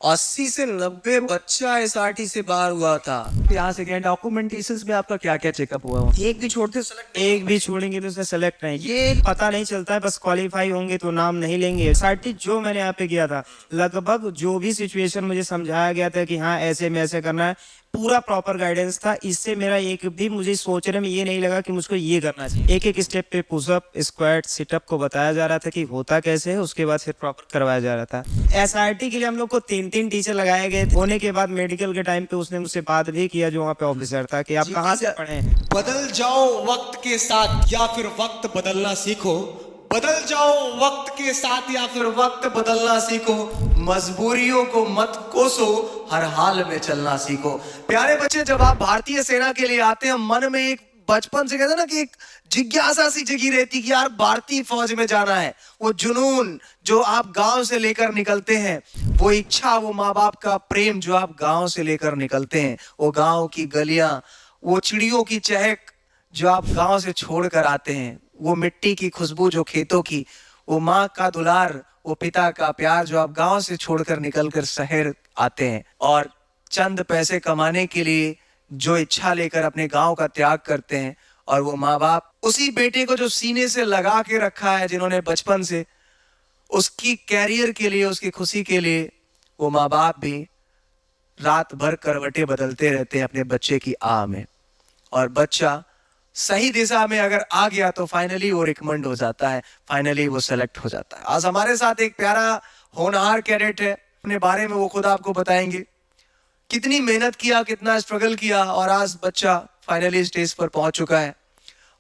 80 से 90 बच्चा एसआरटी से बाहर हुआ था। यहाँ से क्या डॉक्यूमेंटेशन में आपका क्या क्या चेकअप हुआ वहाँ? एक भी छोड़ते सेलेक्ट एक भी छोड़ेंगे तो उसमें सेलेक्ट नहीं, ये पता नहीं चलता है, बस क्वालिफाई होंगे तो नाम नहीं लेंगे। एसआरटी जो मैंने यहाँ पे किया था, लगभग जो भी सिचुएशन मुझे समझाया गया था कि हाँ ऐसे में ऐसे करना है, पूरा प्रॉपर गाइडेंस था। इससे मेरा एक भी मुझे सोचने में ये नहीं लगा कि मुझको ये करना चाहिए। एक एक स्टेप पे पुशअप, स्क्वाट, सिटअप को बताया जा रहा था कि होता कैसे है, उसके बाद फिर प्रॉपर करवाया जा रहा था। एसआरटी के लिए हम लोग को 3 टीचर लगाए गए। होने के बाद मेडिकल के टाइम पे उसने मुझसे बात भी किया जो वहाँ पे ऑफिसर था कि आप कहाँ से पढ़े हैं। बदल जाओ वक्त के साथ या फिर वक्त बदलना सीखो। बदल जाओ वक्त के साथ या फिर वक्त बदलना सीखो। मजबूरियों को मत कोसो, हर हाल में चलना सीखो। प्यारे बच्चे, जब आप भारतीय सेना के लिए आते हैं, मन में एक बचपन से कहते हैं ना कि एक जिज्ञासा सी जगी रहती कि यार भारतीय फौज में जाना है। वो जुनून जो आप गांव से लेकर निकलते हैं, वो इच्छा, वो माँ बाप का प्रेम जो आप गांव से लेकर निकलते हैं, वो गांव की गलियां, वो चिड़ियों की चहक जो आप गांव से छोड़ कर आते हैं, वो मिट्टी की खुशबू जो खेतों की, वो माँ का दुलार, वो पिता का प्यार जो आप गांव से छोड़कर निकलकर शहर आते हैं और चंद पैसे कमाने के लिए जो इच्छा लेकर अपने गांव का त्याग करते हैं। और वो माँ बाप उसी बेटे को जो सीने से लगा के रखा है, जिन्होंने बचपन से उसकी कैरियर के लिए, उसकी खुशी के लिए, वो माँ बाप भी रात भर करवटें बदलते रहते हैं अपने बच्चे की आह में। और बच्चा सही दिशा में अगर आ गया तो फाइनली वो रिकमेंड हो जाता है, फाइनली वो सेलेक्ट हो जाता है। आज हमारे साथ एक प्यारा होनहार कैडेट है, अपने बारे में वो खुद आपको बताएंगे कितनी मेहनत किया, कितना स्ट्रगल किया, और आज बच्चा फाइनली स्टेज पर पहुंच चुका है।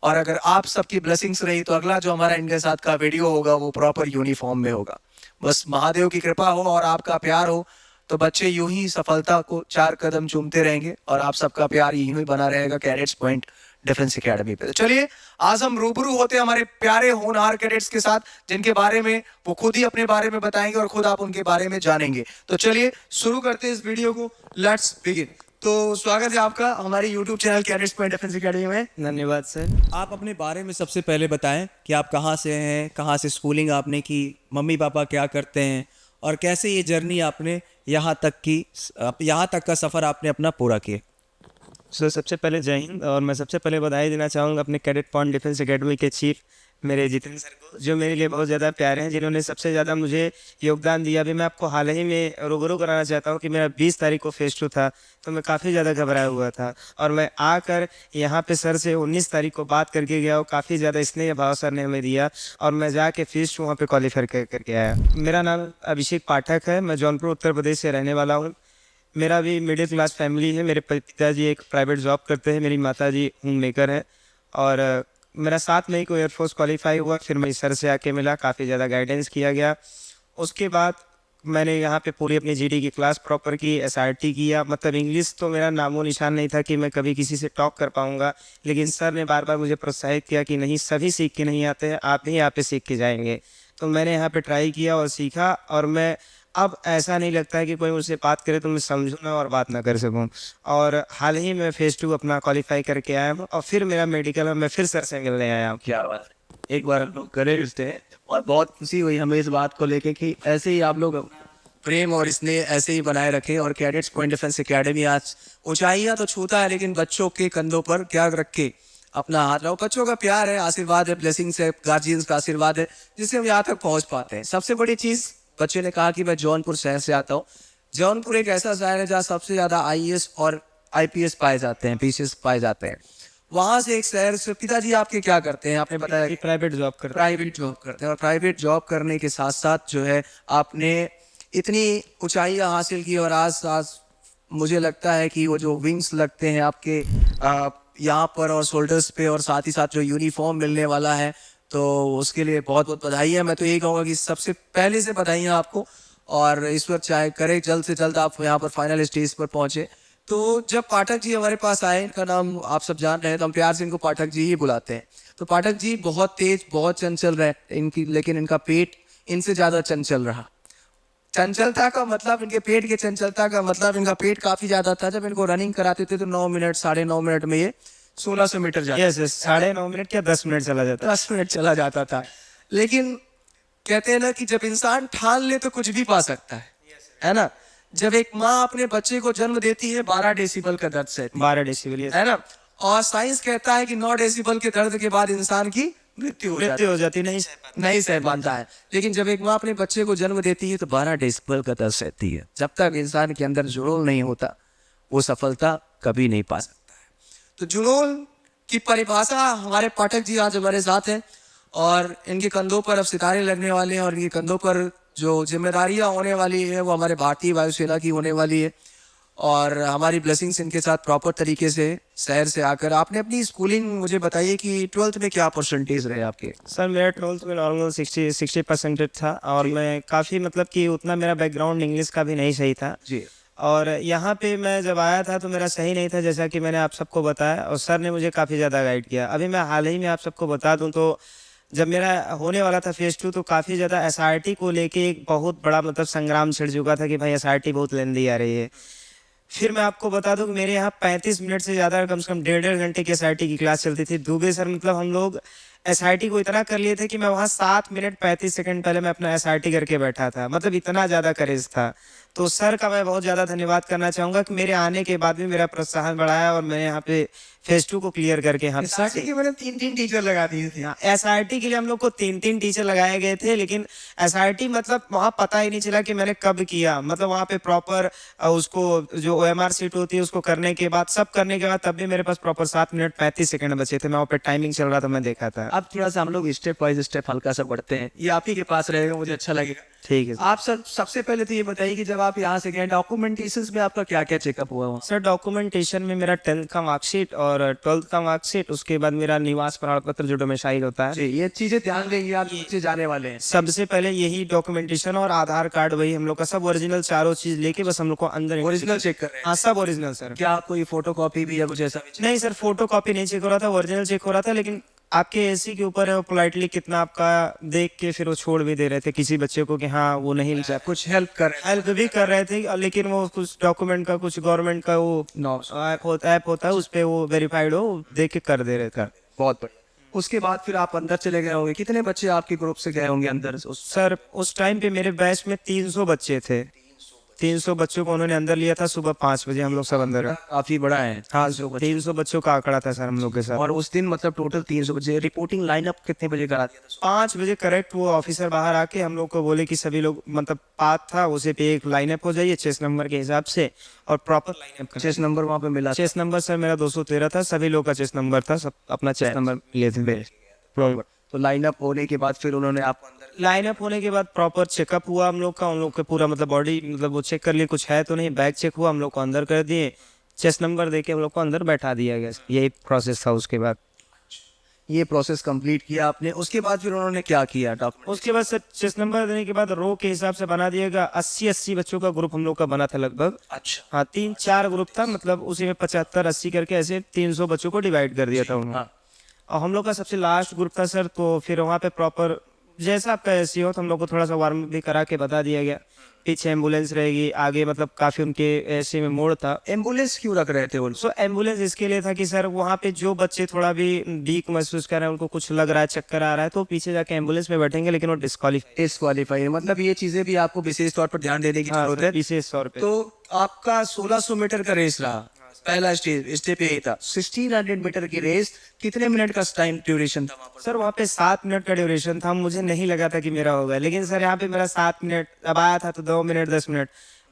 और अगर आप सबकी ब्लेसिंग्स रही तो अगला जो हमारा इनके साथ का वीडियो होगा वो प्रॉपर यूनिफॉर्म में होगा। बस महादेव की कृपा हो और आपका प्यार हो तो बच्चे यूं ही सफलता को 4 कदम चूमते रहेंगे और आप सबका प्यार यूं ही बना रहेगा कैडेट्स पॉइंट डिफेंस एकेडमी पे। तो चलिए आज हम रूबरू होते हैं हमारे प्यारे होनहार कैडेट्स के साथ, जिनके बारे में वो खुद ही अपने बारे में बताएंगे और खुद आप उनके बारे में जानेंगे। तो चलिए शुरू करते हैं इस वीडियो को, लेट्स बिगिन। तो स्वागत है आपका हमारे YouTube channel cadets point defence academy में। धन्यवाद सर। आप अपने बारे में सबसे पहले बताएं कि आप कहाँ से हैं, कहाँ से स्कूलिंग आपने की, मम्मी पापा क्या करते हैं और कैसे ये जर्नी आपने यहाँ तक का सफ़र आपने अपना पूरा किया। सर सबसे पहले जय हिंद, और मैं सबसे पहले बधाई देना चाहूँगा अपने कैडेट पॉइंट डिफेंस एकेडमी के चीफ मेरे जितेंद्र सर को, जो मेरे लिए बहुत ज़्यादा प्यारे हैं, जिन्होंने सबसे ज़्यादा मुझे योगदान दिया। अभी मैं आपको हाल ही में रूबरू कराना चाहता हूँ कि मेरा 20 तारीख को फेस 2 था, तो मैं काफ़ी ज़्यादा घबराया हुआ था और मैं आकर यहाँ पे सर से 19 तारीख को बात करके गया और काफ़ी ज़्यादा स्नेह भाव सर ने हमें दिया और मैं जाके फेस 2 वहाँ पर क्वालिफाई करके आया। मेरा नाम अभिषेक पाठक है, मैं जौनपुर उत्तर प्रदेश से रहने वाला हूँ। मेरा भी मिडिल क्लास फैमिली है। मेरे पिताजी एक प्राइवेट जॉब करते हैं, मेरी माताजी होम मेकर है और मेरा 7 मई को एयरफोर्स क्वालिफाई हुआ। फिर मैं सर से आके मिला, काफ़ी ज़्यादा गाइडेंस किया गया। उसके बाद मैंने यहाँ पे पूरी अपनी जीडी की क्लास प्रॉपर की, एसआरटी किया। मतलब इंग्लिश तो मेरा नामो निशान नहीं था कि मैं कभी किसी से टॉक कर पाऊँगा, लेकिन सर ने बार बार मुझे प्रोत्साहित किया कि नहीं, सभी सीख के नहीं आते हैं, आप ही यहाँ पे सीख के जाएंगे। तो मैंने यहाँ पे ट्राई किया और सीखा और मैं अब ऐसा नहीं लगता है कि कोई मुझसे बात करे तो मैं समझूँ ना और बात ना कर सकूँ। और हाल ही में फेस 2 अपना क्वालिफाई करके आया हूँ और फिर मेरा मेडिकल में मैं फिर सर से मिलने आया हूँ। क्या बात है, एक बार हम लोग करे रिश्ते हैं और बहुत खुशी हुई हमें इस बात को लेके कि ऐसे ही आप लोग प्रेम और स्नेह ऐसे ही बनाए रखें। और कैडेट्स पॉइंट डिफेंस एकेडमी आज ऊंचाइयां तो छूता है, लेकिन बच्चों के कंधों पर क्या रख के अपना हाथ रखो। बच्चों का प्यार है, आशीर्वाद है, ब्लेसिंग्स है, गार्जियंस का आशीर्वाद है, जिससे हम यहाँ तक पहुँच पाते हैं। सबसे बड़ी चीज़, बच्चे ने कहा कि मैं जौनपुर शहर से आता हूँ। जौनपुर एक ऐसा शहर है जहाँ सबसे ज़्यादा आईएएस और आईपीएस पाए जाते हैं, पीसीएस पाए जाते हैं। वहाँ से एक शहर से, पिताजी आपके क्या करते हैं? आपने बताया कि प्राइवेट जॉब करता प्राइवेट जॉब करते हैं और प्राइवेट जॉब करने के साथ साथ जो है आपने इतनी ऊंचाइयां हासिल की और आज आज मुझे लगता है कि वो जो विंग्स लगते हैं आपके यहाँ पर और शोल्डर्स पे, और साथ ही साथ जो यूनिफॉर्म मिलने वाला है, तो उसके लिए बहुत बहुत बधाई है। मैं तो यही कहूँगा कि सबसे पहले से बधाई है आपको और ईश्वर चाहे करे जल्द से जल्द आप यहाँ पर फाइनल स्टेज पर पहुँचे। तो जब पाठक जी हमारे पास आए, इनका नाम आप सब जान रहे हैं, तो हम प्यार से इनको पाठक जी ही बुलाते हैं। तो पाठक जी बहुत तेज, बहुत चंचल रहे इनकी, लेकिन इनका पेट इनसे ज़्यादा चंचल रहा। चंचलता का मतलब, इनके पेट के चंचलता का मतलब, इनका पेट काफ़ी ज़्यादा था। जब इनको रनिंग कराते थे तो 9 मिनट, 9.5 मिनट में ये 1600 मीटर जाता। यस, 9.5 मिनट क्या 10 मिनट चला जाता। 10 मिनट चला जाता था। लेकिन कहते हैं ना कि जब इंसान ठान ले तो कुछ भी पा सकता है ना। जब एक माँ अपने बच्चे को जन्म देती है 12 डेसिबल का दर्द सहती 12 डेसिबल है ना, और साइंस कहता है कि 9 डेसिबल के दर्द के बाद इंसान की मृत्यु हो जाती मृत्यु हो जाती नहीं सह पाता। नहीं सह पाता है। लेकिन जब एक माँ अपने बच्चे को जन्म देती है तो 12 डेसिबल का दर्द सहती है। जब तक इंसान के अंदर जुनून नहीं होता वो सफलता कभी नहीं पा सकता है। तो जुनून की परिभाषा हमारे पाठक जी आज हमारे साथ हैं और इनके कंधों पर अब सितारे लगने वाले हैं और इनके कंधों पर जो जिम्मेदारियां होने वाली है वो हमारे भारतीय वायुसेना की होने वाली है और हमारी ब्लेसिंग्स इनके साथ प्रॉपर तरीके से शहर से आकर। आपने अपनी स्कूलिंग मुझे बताइए कि 12th में क्या परसेंटेज रहे आपके? सर मेरा 12th में नॉर्मल 60% था और मैं काफ़ी मतलब कि उतना मेरा बैकग्राउंड इंग्लिश का भी नहीं सही था जी। और यहाँ पे मैं जब आया था तो मेरा सही नहीं था, जैसा कि मैंने आप सबको बताया, और सर ने मुझे काफ़ी ज़्यादा गाइड किया। अभी मैं हाल ही में आप सबको बता दूँ तो जब मेरा होने वाला था फेज 2 तो काफ़ी ज़्यादा SRT को लेके एक बहुत बड़ा मतलब संग्राम छिड़ चुका था कि भाई SRT बहुत लेंदी आ रही है। फिर मैं आपको बता दूं कि मेरे यहाँ 35 मिनट से ज़्यादा कम से कम 1.5 घंटे की SRT की क्लास चलती थी। दुबे सर मतलब हम लोग SRT को इतना कर लिए थे कि मैं वहाँ 7 मिनट 35 सेकंड पहले मैं अपना SRT करके बैठा था, मतलब इतना ज़्यादा करेज था। तो सर का मैं बहुत ज़्यादा धन्यवाद करना चाहूँगा कि मेरे आने के बाद भी मेरा प्रोत्साहन बढ़ाया और मैंने यहाँ पे फेज 2 को क्लियर करके यहाँ SRT के मैंने 3 टीचर लगा दिए थे। SRT के लिए हम लोग को 3 टीचर लगाए गए थे, लेकिन SRT मतलब वहाँ पता ही नहीं चला कि मैंने कब किया। मतलब वहाँ पे प्रॉपर उसको जो OMR सीट होती है उसको करने के बाद सब करने के बाद तब भी मेरे पास प्रॉपर 7 मिनट 35 सेकंड बचे थे। मैं वहाँ पे टाइमिंग चल रहा था, मैं देखा था। अब थोड़ा सा हम लोग स्टेप बाय स्टेप हल्का सा बढ़ते हैं, ये आप ही के पास रहेगा, मुझे अच्छा लगेगा। ठीक है आप सर सबसे पहले तो ये बताइए कि जब आप यहाँ से गए डॉक्यूमेंटेशन में आपका क्या क्या चेकअप हुआ वहाँ? सर डॉक्यूमेंटेशन में मेरा 10th का मार्कशीट और 12th का मार्कशीट, उसके बाद मेरा निवास प्रमाण पत्र जो डोमिसाइल होता है। जी, ये चीजें ध्यान देंगे आप नीचे जाने वाले हैं। सबसे पहले यही डॉक्यूमेंटेशन और आधार कार्ड, वही हम लोग का सब ओरिजिनल चारों चीज लेके बस हम लोग को अंदर ओरिजिनल चेक कर रहे हैं? हाँ सब ओरिजिनल सर। क्या आपको ये फोटो कॉपी भी या कुछ ऐसा भी? नहीं सर फोटो कॉपी नहीं चेक हो रहा था, ओरिजिनल चेक हो रहा था। लेकिन आपके एसी के ऊपर है, वो पोलाइटली कितना आपका देख के फिर वो छोड़ भी दे रहे थे किसी बच्चे को कि हाँ वो नहीं लिखा। कुछ हेल्प कर रहे हैं? हेल्प भी कर रहे थे, लेकिन वो कुछ डॉक्यूमेंट का कुछ गवर्नमेंट का वो ऐप होता है उस पे वो वेरीफाइड हो देख के कर दे रहे थे। बहुत बढ़िया। उसके बाद फिर आप अंदर चले गए होंगे, कितने बच्चे आपके ग्रुप से गए होंगे अंदर? सर उस टाइम पे मेरे बैच में 300 बच्चे थे। 300 बच्चों को उन्होंने अंदर लिया था। सुबह 5 बजे हम लोग सब अंदर। काफी बड़ा है। हाँ 300 बच्चों का आंकड़ा था सर हम लोग के साथ। और उस दिन मतलब टोटल 300 बजे रिपोर्टिंग लाइनअप कितने बजे करा दिया था? 5 बजे करेक्ट वो ऑफिसर बाहर आके हम लोग को बोले कि सभी लोग मतलब पाथ था उसे पे एक लाइनअप हो जाइए चेस नंबर के हिसाब से और प्रॉपर लाइनअप कर। चेस नंबर वहाँ पे मिला? चेस नंबर सर मेरा 213 था, सभी लोग का चेस नंबर था, सब अपना चेस नंबर लिए थे। तो लाइनअप होने के बाद फिर उन्होंने आपको अंदर लाइनअप होने के बाद प्रॉपर चेकअप हुआ हम लोग का, उन लोग का पूरा मतलब बॉडी मतलब वो चेक कर लिए कुछ है तो नहीं, बैग चेक हुआ, हम लोग को अंदर कर दिए, चेस्ट नंबर देके हम लोग को अंदर बैठा दिया गया। यही प्रोसेस था। उसके बाद ये प्रोसेस कंप्लीट किया आपने, उसके बाद फिर उन्होंने क्या किया डॉक्टर? उसके बाद सर चेस्ट नंबर देने के बाद रो के हिसाब से बना दिएगा। 80 बच्चों का ग्रुप हम लोग का बना था लगभग। अच्छा। हाँ 3-4 ग्रुप था, मतलब उसी में 75-80 करके ऐसे 300 बच्चों को डिवाइड कर दिया था उन्होंने। हाँ। और हम लोग का सबसे लास्ट ग्रुप था सर, तो फिर वहाँ पे प्रॉपर जैसा आपका एसी हो तो हम लोग को थोड़ा सा वार्म भी करा के बता दिया गया। पीछे एम्बुलेंस रहेगी, आगे मतलब काफी उनके एसी में मोड़ था। एम्बुलेंस क्यों रख रहे थे वो? सो एम्बुलेंस इसके लिए था कि सर वहाँ पे जो बच्चे थोड़ा भी वीक महसूस कर रहे हैं, उनको कुछ लग रहा है, चक्कर आ रहा है, तो पीछे जाके एम्बुलेंस में बैठेंगे, लेकिन वो डिस्क्वालीफाई। मतलब ये चीजें भी आपको विशेष तौर पर ध्यान देने की जरूरत है। विशेष तौर पे। तो आपका 1600 मीटर का रेस रहा, पहला स्टेप यही था। 1600 मीटर की रेस कितने मिनट का टाइम ड्यूरेशन था वहाँ पर? सर वहाँ पे 7 मिनट का ड्यूरेशन था। मुझे नहीं लगा था कि मेरा होगा, लेकिन सर यहाँ पे मेरा 7 मिनट, अब आया था तो 2 मिनट 10 मिनट,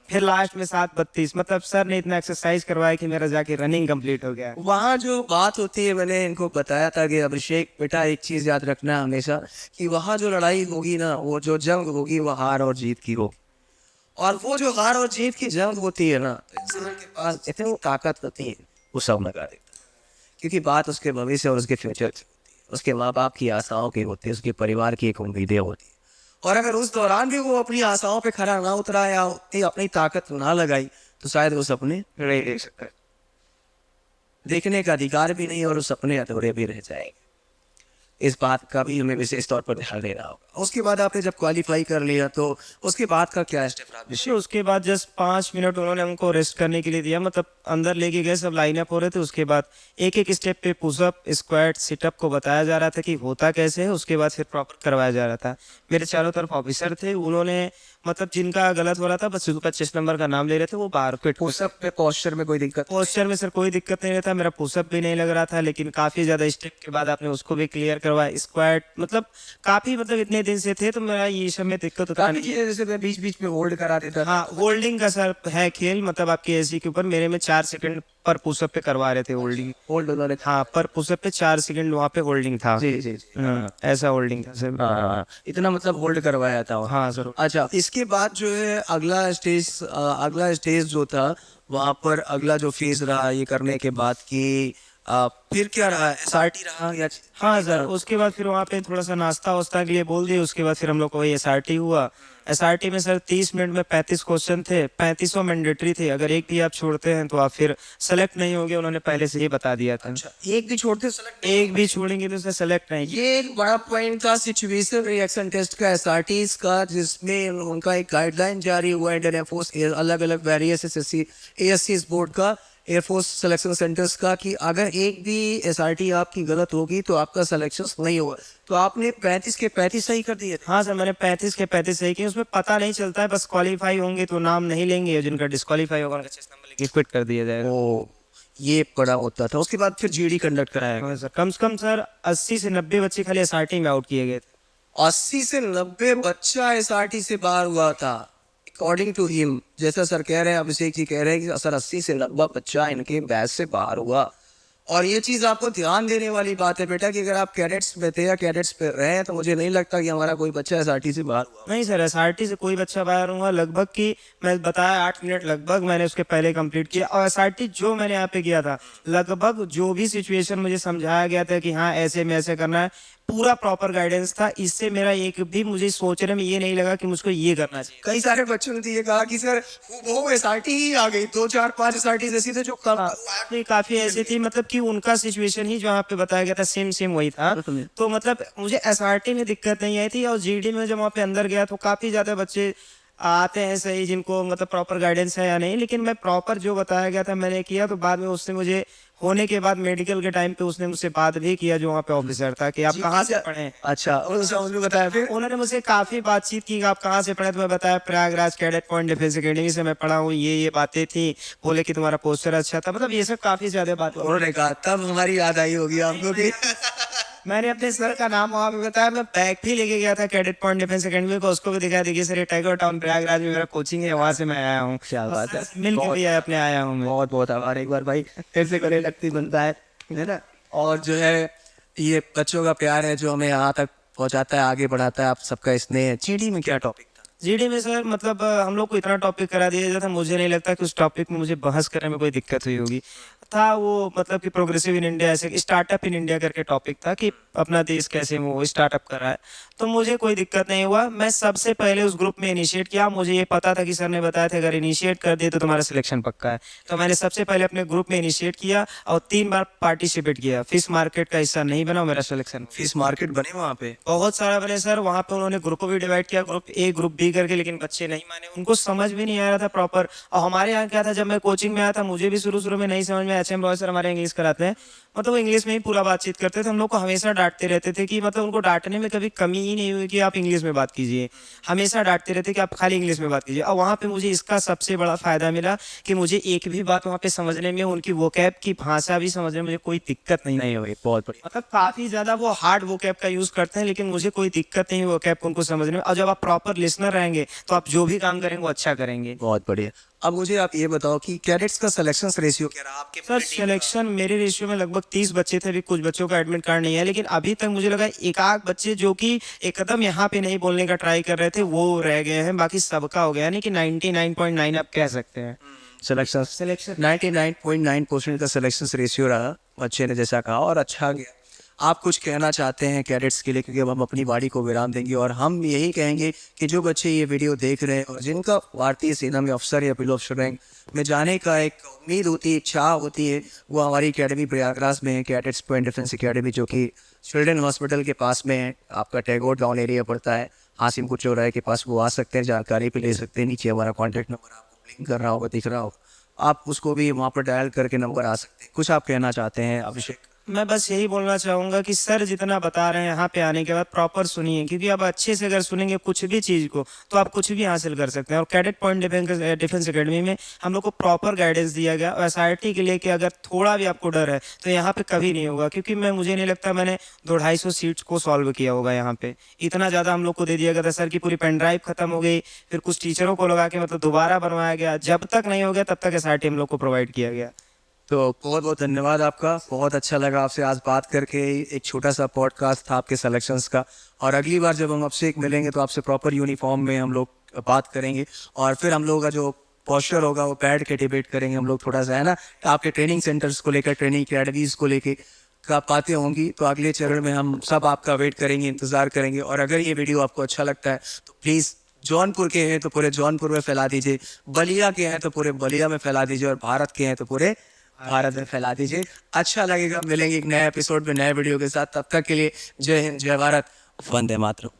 फिर लास्ट में 7:32। मतलब सर ने इतना एक्सरसाइज करवाया कि मेरा जाके रनिंग कंप्लीट हो गया। वहाँ जो बात होती है, मैंने इनको बताया था कि अभिषेक बेटा एक चीज याद रखना हमेशा कि वहाँ जो लड़ाई होगी ना, वो जो जंग होगी वो हार और जीत की होगी। और वो जो हार और जीत की जंग होती है ना, तो इंसान के पास इतनी ताकत होती है वो सब लगा देता है, क्योंकि बात उसके भविष्य और उसके फ्यूचर की होती है, उसके माँ बाप की आशाओं की होती है, उसके परिवार की एक उम्मीदें होती है। और अगर उस दौरान भी वो अपनी आशाओं पे खरा ना उतरा या अपनी ताकत ना लगाई तो शायद वो सपने नहीं देख सकता, देखने का अधिकार भी नहीं, और वो सपने अधूरे भी रह जाएंगे। इस बात का भी हमें विशेष तौर पर ध्यान देना होगा। उसके बाद आपने जब क्वालिफाई कर लिया तो उसके बाद का क्या स्टेप रहा? देखिए उसके बाद जस्ट 5 मिनट उन्होंने हमको रेस्ट करने के लिए दिया, मतलब अंदर लेके गए, सब लाइन अप हो रहे थे। उसके बाद एक एक स्टेप पे पुशअप, स्क्वाट, सिटअप को बताया जा रहा था कि होता कैसे है। उसके बाद फिर प्रॉपर करवाया जा रहा था। मेरे चारों तरफ ऑफिसर थे, उन्होंने मतलब जिनका गलत हो रहा था बस 25 नंबर का नाम ले रहे थे, वो बाहर फिट। पुशअप पे पोस्चर में कोई दिक्कत? पोस्चर में सर कोई दिक्कत नहीं रहता, मेरा पुशअप भी नहीं लग रहा था, लेकिन काफी ज्यादा स्टेप के बाद आपने उसको भी क्लियर करवाया। स्क्वाट मतलब काफी, मतलब इतने दिन से थे तो मेरा ये सब में दिक्कत होता नहीं। जैसे मैं बीच बीच में होल्ड करा देता था। हाँ, होल्डिंग का सर है खेल, मतलब आपकी एसी के ऊपर मेरे में 4 सेकंड पर पुशअप पे करवा रहे थे होल्डिंग। होल्ड उन्होंने। हाँ, पर पुशअप पे 4 सेकंड वहाँ पे होल्डिंग था। जी जी जी। ऐसा होल्डिंग था सर। इतना मतलब होल्ड करवाया था। हाँ सर। अच्छा, इसके बाद जो है अगला स्टेज जो था, वहाँ पर अगला जो फेज रहा ये करने के बाद कि फिर क्या रहा? एसआरटी रहा या? हाँ सर, उसके बाद फिर वहाँ पे थोड़ा सा नाश्ता वास्ता के लिए बोल दिए। उसके बाद फिर हम लोग को वही एसआरटी हुआ। एसआरटी में सर 30 मिनट में 35 क्वेश्चन थे, 35 मैंडेटरी थे। अगर एक भी आप छोड़ते हैं तो आप फिर सेलेक्ट नहीं होंगे, उन्होंने पहले से ही बता दिया था। अच्छा, एक भी छोड़ते सेलेक्ट? एक भी छोड़ेंगे तो सेलेक्ट नहीं। ये एक बड़ा पॉइंट था सिचुएशन रिएक्शन टेस्ट का, एसआरटीज का, जिसमें उनका एक गाइडलाइन जारी हुआ इंडियन एयरफोर्स, अलग अलग वेरियस एसएससी एएससी बोर्ड का, एयरफोर्स सिलेक्शन सेंटर्स का, कि अगर एक भी एसआरटी आपकी गलत होगी तो आपका सिलेक्शन नहीं होगा। तो आपने 35 के 35 सही कर दिए थे? हाँ सर, मैंने 35 के 35 सही किए। उसमें पता नहीं चलता है, बस क्वालिफाई होंगे तो नाम नहीं लेंगे, जिनका डिस्क्वालीफाई होगा उनका 6 नंबर लेके क्विट कर दिया जाएगा। ओ, ये बड़ा होता था। उसके बाद फिर जीडी कंडक्ट कराया। हाँ सर, कम से कम सर 80 से 90 बच्चे खाली एसआरटी में आउट किए गए थे। 80 से 90 बच्चा एसआरटी से बाहर हुआ था अकॉर्डिंग टू हिम। जैसा सर कह रहे हैं, अभिषेक जी कह रहे हैं कि सर 80 से 90 बच्चा इनके बैच से बाहर हुआ। और ये चीज़ आपको ध्यान देने वाली बात है बेटा, कि अगर आप कैडेट्स में थे या कैडेट्स पे रहे हैं तो मुझे नहीं लगता कि हमारा कोई बच्चा एसआरटी से बाहर हुआ। नहीं सर, एसआरटी से कोई बच्चा बाहर हुआ लगभग कि मैं बताया 8 मिनट लगभग मैंने उसके पहले कंप्लीट किया। और एसआरटी जो मैंने यहाँ पे किया था, लगभग जो भी सिचुएशन मुझे समझाया गया था कि हाँ ऐसे में ऐसे करना है, पूरा प्रॉपर गाइडेंस था। इससे मेरा एक भी मुझे सोचने में ये नहीं लगा कि मुझको ये करना चाहिए। कई सारे बच्चों ने तो ये कहा कि सर वो एसआरटी ही आ गई, 2 4 5 एसआरटी ऐसी थे जो काफी ऐसी थी, मतलब कि उनका सिचुएशन ही जो यहाँ पे बताया गया था सेम सेम वही था। तो मतलब मुझे एसआरटी में दिक्कत नहीं आई थी। और जीडी में जब वहाँ पे अंदर गया तो काफी ज्यादा बच्चे आते हैं सही, जिनको मतलब प्रॉपर गाइडेंस है या नहीं, लेकिन मैं प्रॉपर जो बताया गया था मैंने किया। तो बाद में उसने मुझे होने के बाद मेडिकल के टाइम पे उसने मुझसे बात भी किया, जो वहाँ पे ऑफिसर था, कि आप कहाँ से पढ़े। अच्छा, उन्होंने बताया फिर? उन्होंने मुझसे काफी बातचीत की कि आप कहाँ से पढ़े। तो मैं बताया Prayagraj cadet point defence academy से मैं पढ़ा हूँ, ये बातें थी। बोले कि तुम्हारा पोस्टर अच्छा था, मतलब ये सब काफी ज्यादा बात। उन्होंने कहा तब हमारी याद आई होगी आपको कि मैंने अपने सर का नाम वहाँ पे बताया। मैं बैग भी लेके गया था कैडेट पॉइंट डिफेंस एकेडमी को, उसको भी दिखाया, देखिए सर ये टाइगर टाउन प्रयागराज में मेरा कोचिंग है, वहाँ से मैं आया हूँ। क्या बात है, मिल के भी अपने आया हूँ मैं। बहुत बहुत आभार एक बार भाई, फिर से गले लगती बनता है ना। और जो है ये बच्चों का प्यार है जो हमें यहाँ तक पहुँचाता है, आगे बढ़ाता है, आप सबका स्नेह है। जीडी में क्या टॉपिक था? जीडी में सर मतलब हम लोग को इतना टॉपिक करा दिया जाता, मुझे नहीं लगता कि उस टॉपिक में मुझे बहस करने में कोई दिक्कत हुई होगी। था वो मतलब कि प्रोग्रेसिव इन इंडिया, ऐसे स्टार्टअप इन इंडिया करके टॉपिक था कि अपना देश कैसे वो स्टार्टअप कर रहा है। तो मुझे कोई दिक्कत नहीं हुआ। मैं सबसे पहले उस ग्रुप में इनिशिएट किया। मुझे ये पता था कि सर ने बताया था अगर इनिशिएट कर दिए तो तुम्हारा सिलेक्शन पक्का है। तो मैंने सबसे पहले अपने ग्रुप में इनिशिएट किया और 3 बार पार्टिसिपेट किया। फिश मार्केट का हिस्सा नहीं बना, मेरा सिलेक्शन। फिश मार्केट बने वहाँ पे? बहुत सारा बने सर। वहाँ पे उन्होंने ग्रुप को भी डिवाइड किया, ग्रुप ए ग्रुप बी करके, लेकिन बच्चे नहीं माने, उनको समझ भी नहीं आ रहा था प्रॉपर। और हमारे यहाँ क्या था, जब मैं कोचिंग में आया था मुझे भी शुरू में नहीं समझ में। एचएम रॉय सर हमारे इंग्लिश कराते हैं, मतलब वो इंग्लिश में ही पूरा बातचीत करते थे। हम लोग को हमेशा डांटते रहते थे कि मतलब उनको डांटने में कभी कमी ही नहीं हुई कि आप इंग्लिश में बात कीजिए। हमेशा डांटते रहते कि आप खाली इंग्लिश में बात कीजिए। और वहाँ पे मुझे इसका सबसे बड़ा फायदा मिला कि मुझे एक भी बात वहाँ पे समझने में, उनकी वोकैब की भाषा भी समझने में मुझे कोई दिक्कत नहीं हुई। बहुत बढ़िया। मतलब काफी ज्यादा वो हार्ड वोकैब का यूज करते हैं, लेकिन मुझे कोई दिक्कत नहीं वोकैब को उनको समझने में। और जब आप प्रॉपर लिसनर रहेंगे तो आप जो भी काम करेंगे वो अच्छा करेंगे। बहुत बढ़िया। अब मुझे आप ये बताओ कि कैडेट्स का सिलेक्शन रेशियो क्या रहा आपके? सर सिलेक्शन मेरे रेशियो में लगभग 30 बच्चे थे। अभी कुछ बच्चों का एडमिट कार्ड नहीं है, लेकिन अभी तक मुझे लगा एक आध बच्चे जो कि एक कदम यहाँ पे नहीं बोलने का ट्राई कर रहे थे वो रह गए हैं, बाकी सबका हो गया। यानी कि 99.9 आप कह सकते हैं। सिलेक्शन 99.9% का सिलेक्शन रेशियो रहा, बच्चे ने जैसा कहा, और अच्छा गया। आप कुछ कहना चाहते हैं कैडेट्स के लिए, क्योंकि अब हम अपनी वाणी को विराम देंगे और हम यही कहेंगे कि जो बच्चे ये वीडियो देख रहे हैं और जिनका भारतीय सेना में अफसर या बिलो अफसर रैंक में जाने का एक उम्मीद होती है, इच्छा होती है, वो हमारी अकेडमी प्रयागराज में है, कैडेट्स पॉइंट डिफेंस अकेडमी, जो कि चिल्ड्रन हॉस्पिटल के पास में है। आपका टैगोर टाउन एरिया पड़ता है, हासिमपुर चौराहे के पास। वो आ सकते हैं, जानकारी भी ले सकते हैं। नीचे हमारा कॉन्टैक्ट नंबर आपको ब्लिंक कर रहा होगा, दिख रहा होगा, आप उसको भी वहाँ पर डायल करके नंबर आ सकते हैं। कुछ आप कहना चाहते हैं अभिषेक? मैं बस यही बोलना चाहूँगा कि सर जितना बता रहे हैं यहाँ पे आने के बाद प्रॉपर सुनिए, क्योंकि आप अच्छे से अगर सुनेंगे कुछ भी चीज़ को तो आप कुछ भी हासिल कर सकते हैं। और कैडेट पॉइंट डिफेंस एकेडमी में हम लोग को प्रॉपर गाइडेंस दिया गया और SRT के लिए कि अगर थोड़ा भी आपको डर है तो यहाँ पे कभी नहीं होगा, क्योंकि मुझे नहीं लगता मैंने 200-250 सीट्स को सॉल्व किया होगा यहाँ पे। इतना ज़्यादा हम लोग को दे दिया गया था सर की पूरी पेन ड्राइव खत्म हो गई, फिर कुछ टीचरों को लगा के मतलब दोबारा बनवाया गया। जब तक नहीं हो गया तब तक SRT हम लोग को प्रोवाइड किया गया। तो बहुत बहुत धन्यवाद आपका। बहुत अच्छा लगा आपसे आज बात करके। एक छोटा सा पॉडकास्ट था आपके सिलेक्शंस का, और अगली बार जब हम आपसे मिलेंगे तो आपसे प्रॉपर यूनिफॉर्म में हम लोग बात करेंगे और फिर हम लोग का जो पोस्चर होगा वो बैठ के डिबेट करेंगे हम लोग थोड़ा सा, है ना। आपके ट्रेनिंग सेंटर्स को लेकर, ट्रेनिंग अकेडमीज़ को लेकर का बातें होंगी, तो अगले चरण में हम सब आपका वेट करेंगे, इंतज़ार करेंगे। और अगर ये वीडियो आपको अच्छा लगता है तो प्लीज़, जौनपुर के हैं तो पूरे जौनपुर में फैला दीजिए, बलिया के हैं तो पूरे बलिया में फैला दीजिए, और भारत के हैं तो पूरे भारत में फैला दीजिए। अच्छा लगेगा। मिलेंगे एक नए एपिसोड में नए वीडियो के साथ। तब तक के लिए जय हिंद, जय भारत, वंदे मातरम।